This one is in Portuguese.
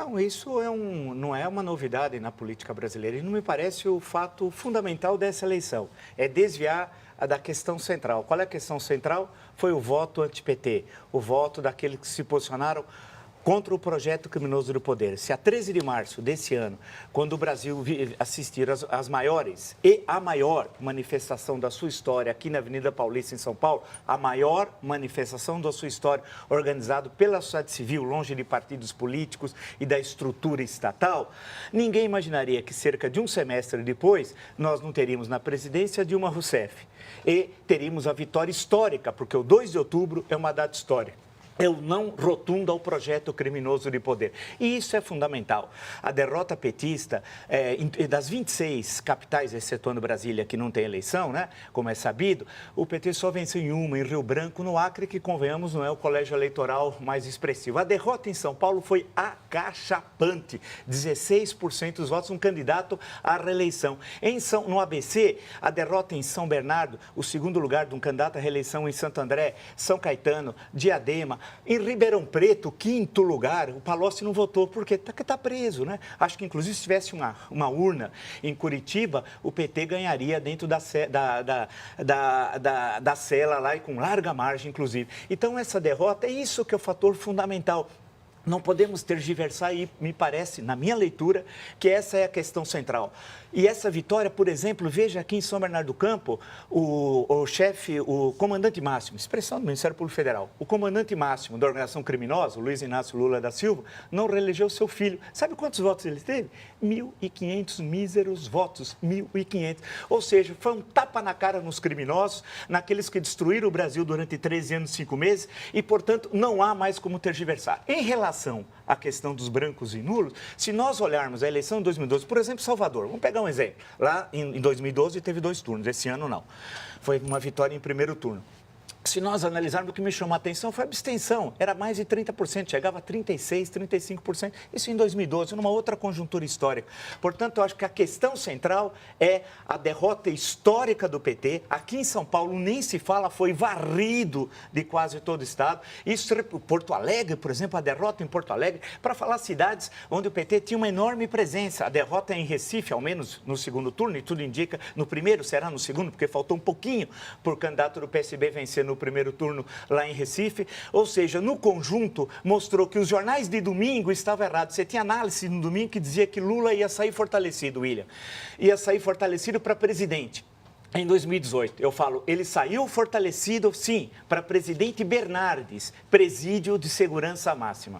Não, isso não é uma novidade na política brasileira e não me parece o fato fundamental dessa eleição. É desviar da questão central. Qual é a questão central? Foi o voto anti-PT, o voto daqueles que se posicionaram contra o projeto criminoso do poder. Se a 13 de março desse ano, quando o Brasil assistir às maiores e a maior manifestação da sua história aqui na Avenida Paulista, em São Paulo, a maior manifestação da sua história organizado pela sociedade civil, longe de partidos políticos e da estrutura estatal, ninguém imaginaria que cerca de um semestre depois nós não teríamos na presidência Dilma Rousseff e teríamos a vitória histórica, porque o 2 de outubro é uma data histórica. É o não rotundo ao projeto criminoso de poder. E isso é fundamental. A derrota petista, das 26 capitais, excetuando Brasília, que não tem eleição, né? Como é sabido, o PT só venceu em uma, em Rio Branco, no Acre, que, convenhamos, não é o colégio eleitoral mais expressivo. A derrota em São Paulo foi acachapante. 16% dos votos, um candidato à reeleição. No ABC, a derrota em São Bernardo, o segundo lugar de um candidato à reeleição em Santo André, São Caetano, Diadema. Em Ribeirão Preto, quinto lugar, o Palocci não votou, porque está preso, né? Acho que, inclusive, se tivesse uma urna em Curitiba, o PT ganharia dentro da cela lá e com larga margem, inclusive. Então, essa derrota, é isso que é o fator fundamental. Não podemos tergiversar e me parece, na minha leitura, que essa é a questão central. E essa vitória, por exemplo, veja aqui em São Bernardo do Campo, o chefe, o comandante máximo, expressão do Ministério Público Federal, o comandante máximo da organização criminosa, o Luiz Inácio Lula da Silva, não reelegeu seu filho. Sabe quantos votos ele teve? 1.500 míseros votos, 1.500. Ou seja, foi um tapa na cara nos criminosos, naqueles que destruíram o Brasil durante 13 anos e 5 meses e, portanto, não há mais como tergiversar. Em relação à questão dos brancos e nulos, se nós olharmos a eleição de 2012, por exemplo, Salvador, vamos pegar um exemplo. Lá em 2012 teve 2 turnos, esse ano não. Foi uma vitória em primeiro turno. Se nós analisarmos, o que me chamou a atenção foi a abstenção. Era mais de 30%, chegava a 36%, 35%. Isso em 2012, numa outra conjuntura histórica. Portanto, eu acho que a questão central é a derrota histórica do PT. Aqui em São Paulo nem se fala, foi varrido de quase todo o estado. Isso, Porto Alegre, por exemplo, a derrota em Porto Alegre, para falar cidades onde o PT tinha uma enorme presença. A derrota em Recife, ao menos no segundo turno, e tudo indica, no primeiro será no segundo, porque faltou um pouquinho para o candidato do PSB vencer no primeiro turno lá em Recife, ou seja, no conjunto mostrou que os jornais de domingo estavam errados. Você tinha análise no domingo que dizia que Lula ia sair fortalecido, William, ia sair fortalecido para presidente. Em 2018, eu falo, ele saiu fortalecido, sim, para presidente Bernardes, presídio de segurança máxima.